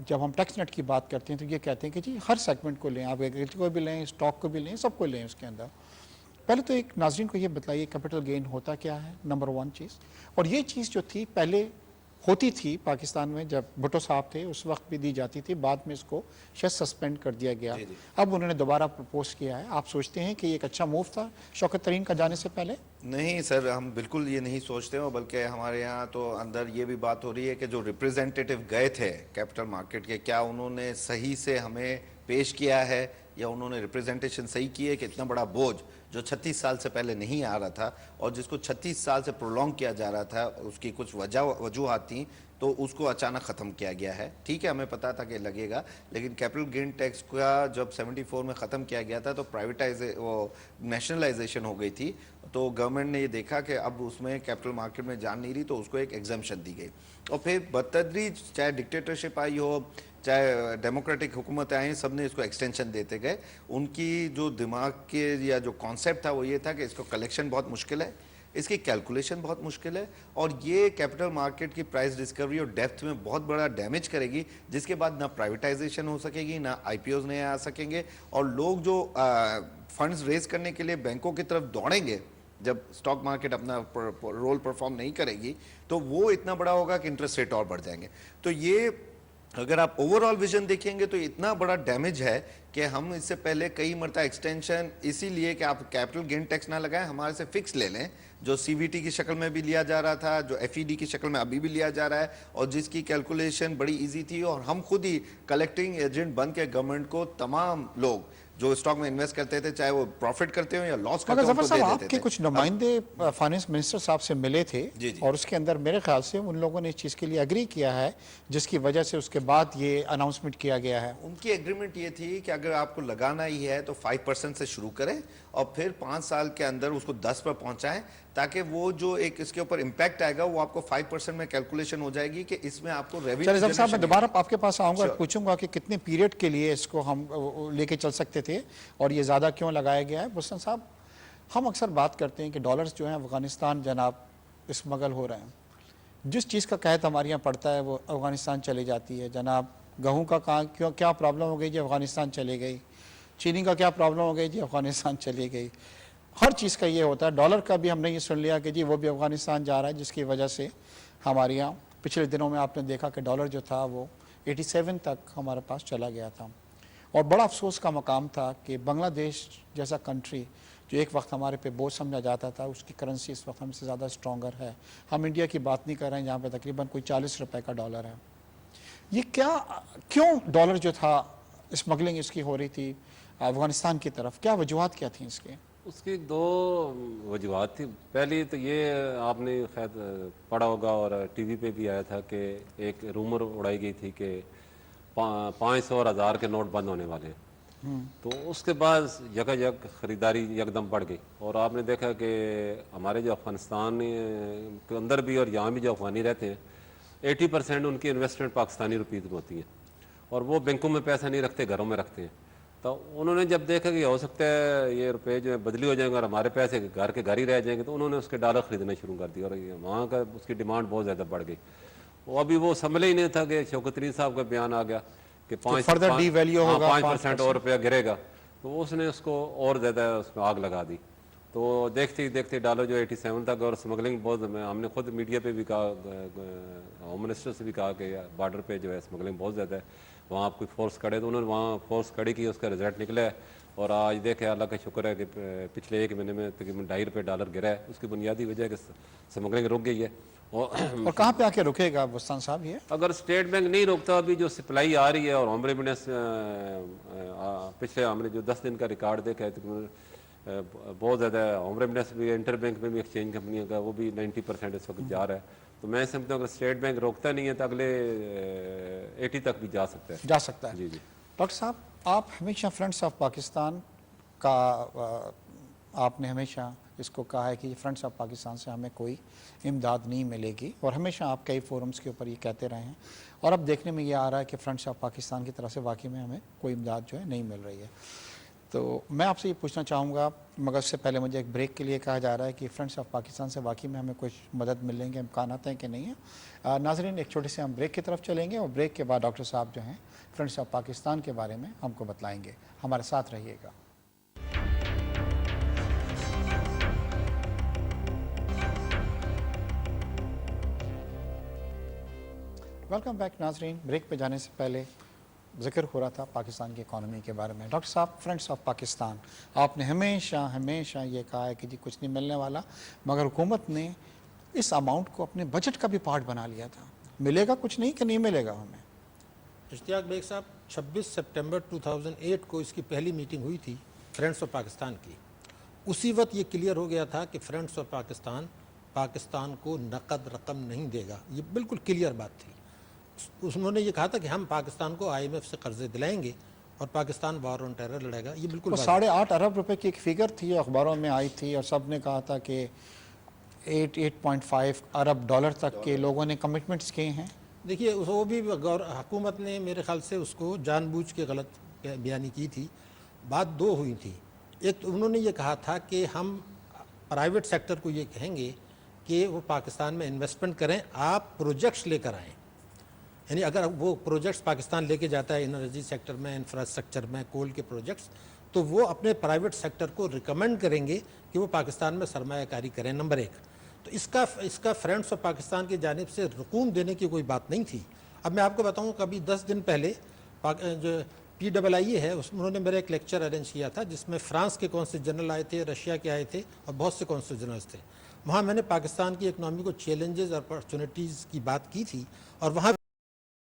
جب ہم tax net کی بات کرتے ہیں تو یہ کہتے ہیں کہ جی ہر سیگمنٹ کو لیں، آپ ایگریکلچر کو بھی لیں، اسٹاک کو بھی لیں، سب کو لیں اس کے اندر. پہلے تو ایک ناظرین کو یہ بتلائیے کیپٹل گین ہوتا کیا ہے، نمبر 1 چیز. اور یہ چیز جو تھی پہلے ہوتی تھی پاکستان میں، جب بھٹو صاحب تھے اس وقت بھی دی جاتی تھی، بعد میں اس کو شاید سسپینڈ کر دیا گیا. اب انہوں نے دوبارہ پرپوز کیا ہے. آپ سوچتے ہیں کہ یہ ایک اچھا موو تھا شوکت ترین کا جانے سے پہلے؟ نہیں سر، ہم بالکل یہ نہیں سوچتے ہو، بلکہ ہمارے یہاں تو اندر یہ بھی بات ہو رہی ہے کہ جو ریپریزنٹیٹیو گئے تھے کیپٹل مارکیٹ کے، کیا انہوں نے صحیح سے ہمیں پیش کیا ہے، یا انہوں نے ریپریزنٹیشن صحیح کی ہے کہ اتنا بڑا بوجھ جو 36 سال سے پہلے نہیں آ رہا تھا اور جس کو 36 سال سے پرولونگ کیا جا رہا تھا، اس کی کچھ وجوہات تھیں تو اس کو اچانک ختم کیا گیا ہے. ٹھیک ہے، ہمیں پتا تھا کہ لگے گا، لیکن کیپٹل گین ٹیکس کا جب 74 میں ختم کیا گیا تھا تو وہ نیشنلائزیشن ہو گئی تھی، تو گورنمنٹ نے یہ دیکھا کہ اب اس میں کیپٹل مارکیٹ میں جان نہیں رہی، تو اس کو ایک ایگزمپشن دی گئی. اور پھر بتدریج چاہے ڈکٹیٹرشپ آئی ہو چاہے ڈیموکریٹک حکومت آئیں، سب نے اس کو ایکسٹینشن دیتے گئے. ان کی جو دماغ کے یا جو کانسیپٹ تھا وہ یہ تھا کہ اس کو کلیکشن بہت مشکل ہے، اس کی کیلکولیشن بہت مشکل ہے، اور یہ کیپٹل مارکیٹ کی پرائس ڈسکوری اور ڈیپتھ میں بہت بڑا ڈیمیج کرے گی، جس کے بعد نہ پرائیویٹائزیشن ہو سکے گی، نہ آئی پی اوز نئے آ سکیں گے، اور لوگ جو فنڈز ریز کرنے کے لیے بینکوں کی طرف دوڑیں گے جب سٹاک مارکیٹ اپنا رول پرفارم نہیں کرے گی، تو وہ اتنا بڑا ہوگا کہ انٹرسٹ ریٹ اور بڑھ جائیں گے. تو یہ اگر آپ اوور آل ویژن دیکھیں گے تو اتنا بڑا ڈیمیج ہے کہ ہم اس سے پہلے کئی مرتبہ ایکسٹینشن اسی لیے کہ آپ کیپٹل گین ٹیکس نہ لگائیں، ہمارے سے فکس لے لیں، جو سی وی ٹی کی شکل میں بھی لیا جا رہا تھا، جو ایف ای ڈی کی شکل میں ابھی بھی لیا جا رہا ہے، اور جس کی کیلکولیشن بڑی ایزی تھی، اور ہم خود ہی کلیکٹنگ ایجنٹ بن کے گورنمنٹ کو تمام لوگ جو اسٹاک میں انویسٹ کرتے تھے، چاہے وہ پروفٹ کرتے ہوں یا لاس کرتے مگر ہوں، ان ظفر کو صاحب دے آپ دیتے کے تھے. کچھ نمائندے فائنانس منسٹر صاحب سے ملے تھے، جی جی اور اس کے اندر میرے خیال سے ان لوگوں نے اس چیز کے لیے اگری کیا ہے، جس کی وجہ سے اس کے بعد یہ اناؤنسمنٹ کیا گیا ہے. ان کی ایگریمنٹ یہ تھی کہ اگر آپ کو لگانا ہی ہے تو 5% سے شروع کریں، اور پھر 5 سال کے اندر اس کو 10 پر پہنچائیں، تاکہ وہ جو ایک اس کے اوپر امپیکٹ آئے گا وہ آپ کو 5% میں کیلکولیشن ہو جائے گی کہ اس میں آپ کو ریونیو چلے ظفر صاحب، میں جنریشن. دوبارہ آپ کے پاس آؤں گا اور پوچھوں گا کہ کتنے پیریڈ کے لیے اس کو ہم لے کے چل سکتے تھے اور یہ زیادہ کیوں لگایا گیا ہے. بسن صاحب، ہم اکثر بات کرتے ہیں کہ ڈالرز جو ہیں افغانستان جناب اسمگل ہو رہے ہیں. جس چیز کا قحط ہمارے یہاں پڑتا ہے وہ افغانستان چلی جاتی ہے. جناب گہوں کا کیا پرابلم ہو گئی جی افغانستان چلے گئی، چینی کا کیا پرابلم ہو گئی جی افغانستان چلی گئی. ہر چیز کا یہ ہوتا ہے. ڈالر کا بھی ہم نے یہ سن لیا کہ جی وہ بھی افغانستان جا رہا ہے، جس کی وجہ سے ہمارے یہاں پچھلے دنوں میں آپ نے دیکھا کہ ڈالر جو تھا وہ 87 تک ہمارے پاس چلا گیا تھا. اور بڑا افسوس کا مقام تھا کہ بنگلہ دیش جیسا کنٹری جو ایک وقت ہمارے پہ بوجھ سمجھا جاتا تھا، اس کی کرنسی اس وقت ہم سے زیادہ اسٹرانگر ہے. ہم انڈیا کی بات نہیں کر رہے ہیں جہاں پہ تقریباً کوئی 40 روپے کا ڈالر ہے. یہ کیوں ڈالر جو تھا اسمگلنگ اس کی ہو رہی تھی افغانستان کی طرف؟ کیا وجوہات کیا تھیں اس کے؟ اس کی 2 وجوہات تھی. پہلی تو یہ آپ نے خیر پڑھا ہوگا اور ٹی وی پہ بھی آیا تھا کہ ایک رومر اڑائی گئی تھی کہ 500 اور 1000 کے نوٹ بند ہونے والے ہیں. تو اس کے بعد یک خریداری یکدم بڑھ گئی، اور آپ نے دیکھا کہ ہمارے جو افغانستان کے اندر بھی اور یہاں بھی جو افغانی رہتے ہیں 80% ان کی انویسٹمنٹ پاکستانی روپیز میں ہوتی ہے، اور وہ بینکوں میں پیسہ نہیں رکھتے، گھروں میں رکھتے ہیں. تو انہوں نے جب دیکھا کہ ہو سکتا ہے یہ روپے جو ہے بدلی ہو جائیں گے اور ہمارے پیسے گھر ہی رہ جائیں گے، تو انہوں نے اس کے ڈالر خریدنا شروع کر دیا، اور وہاں کا اس کی ڈیمانڈ بہت زیادہ بڑھ گئی. وہ ابھی وہ سنبھلے ہی نہیں تھا کہ شوکت ترین صاحب کا بیان آ گیا کہ 5% اور روپیہ گرے گا، تو اس نے اس کو اور زیادہ اس میں آگ لگا دی. تو دیکھتے ہی دیکھتے ڈالر جو 87 تک، اور اسمگلنگ بہت، ہم نے خود میڈیا پہ بھی کہا، ہوم منسٹر سے بھی کہا کہ بارڈر پہ جو ہے اسمگلنگ بہت زیادہ ہے، وہاں آپ کوئی فورس کھڑے، تو انہوں نے وہاں فورس کھڑی کی، اس کا رزلٹ نکلا ہے. اور آج دیکھیں اللہ کا شکر ہے کہ پچھلے 1 مہینے میں تقریباً 2.5 روپے ڈالر گرا ہے. اس کی بنیادی وجہ ہے کہ اسمگلنگ رک گئی ہے. اور کہاں پہ آ کے رکے گا بستان صاحب یہ؟ اگر اسٹیٹ بینک نہیں روکتا، ابھی جو سپلائی آ رہی ہے، اور ہوم ریمیڈنس پچھلے ہم نے جو 10 دن کا ریکارڈ دیکھا ہے بہت زیادہ ہے. ہوم ریمیڈنس بھی انٹر بینک میں بھی ایکسچینج کمپنیوں کا وہ بھی 90% اس وقت جا رہا ہے. تو میں سمجھتا ہوں اگر اسٹیٹ بینک روکتا نہیں ہے تو اگلے 80 تک بھی جا سکتا ہے. جا سکتا ہے. جی جی. ڈاکٹر صاحب، آپ ہمیشہ فرینڈس آف پاکستان کا آپ نے ہمیشہ اس کو کہا ہے کہ فرینڈس آف پاکستان سے ہمیں کوئی امداد نہیں ملے گی، اور ہمیشہ آپ کئی فورمز کے اوپر یہ کہتے رہے ہیں، اور اب دیکھنے میں یہ آ رہا ہے کہ فرینڈس آف پاکستان کی طرف سے واقعی میں ہمیں کوئی امداد جو ہے نہیں مل رہی ہے. تو میں آپ سے یہ پوچھنا چاہوں گا مگر اس سے پہلے مجھے ایک بریک کے لیے کہا جا رہا ہے کہ فرینڈس آف پاکستان سے واقعی میں ہمیں کچھ مدد ملنے کے امکانات ہیں کہ نہیں ہیں. ناظرین ایک چھوٹے سے ہم بریک کی طرف چلیں گے اور بریک کے بعد ڈاکٹر صاحب جو ہیں فرینڈس آف پاکستان کے بارے میں ہم کو بتلائیں گے. ہمارے ساتھ رہیے گا. ویلکم بیک ناظرین. بریک پہ جانے سے پہلے ذکر ہو رہا تھا پاکستان کی اکانومی کے بارے میں. ڈاکٹر صاحب فرینڈس آف پاکستان آپ نے ہمیشہ یہ کہا ہے کہ جی کچھ نہیں ملنے والا مگر حکومت نے اس اماؤنٹ کو اپنے بجٹ کا بھی پارٹ بنا لیا تھا. ملے گا کچھ نہیں کہ نہیں ملے گا ہمیں؟ اشتیاق بیگ صاحب 26 سپٹمبر 2008 کو اس کی پہلی میٹنگ ہوئی تھی فرینڈس آف پاکستان کی. اسی وقت یہ کلیئر ہو گیا تھا کہ فرینڈس آف پاکستان کو نقد رقم نہیں دے گا. یہ بالکل کلیئر بات تھی. انہوں نے یہ کہا تھا کہ ہم پاکستان کو IMF سے قرضے دلائیں گے اور پاکستان وار آن ٹیرر لڑے گا. یہ بالکل 8.5 ارب روپے کی ایک فگر تھی اخباروں میں آئی تھی اور سب نے کہا تھا کہ 8.5 ارب ڈالر تک کے لوگوں نے کمٹمنٹس کیے ہیں. دیکھیے وہ بھی حکومت نے میرے خیال سے اس کو جان بوجھ کے غلط بیانی کی تھی. بات دو ہوئی تھی. ایک تو انہوں نے یہ کہا تھا کہ ہم پرائیویٹ سیکٹر کو یہ کہیں گے کہ وہ پاکستان میں انویسٹمنٹ کریں, آپ پروجیکٹس لے کر آئیں. یعنی اگر وہ پروجیکٹس پاکستان لے کے جاتا ہے انرجی سیکٹر میں, انفراسٹرکچر میں, کول کے پروجیکٹس, تو وہ اپنے پرائیویٹ سیکٹر کو ریکمینڈ کریں گے کہ وہ پاکستان میں سرمایہ کاری کریں. نمبر 1 تو اس کا فرینڈس آف پاکستان کی جانب سے رقوم دینے کی کوئی بات نہیں تھی. اب میں آپ کو بتاؤں کبھی 10 دن پہلے جو PII ہے انہوں نے میرا ایک لیکچر ارینج کیا تھا جس میں فرانس کے کونسل جنرل آئے تھے, رشیا کے آئے تھے اور بہت سے کونسل جنرلز تھے. وہاں میں نے پاکستان کی اکنامی کو چیلنجز اور اپرچونیٹیز کی بات کی تھی اور وہاں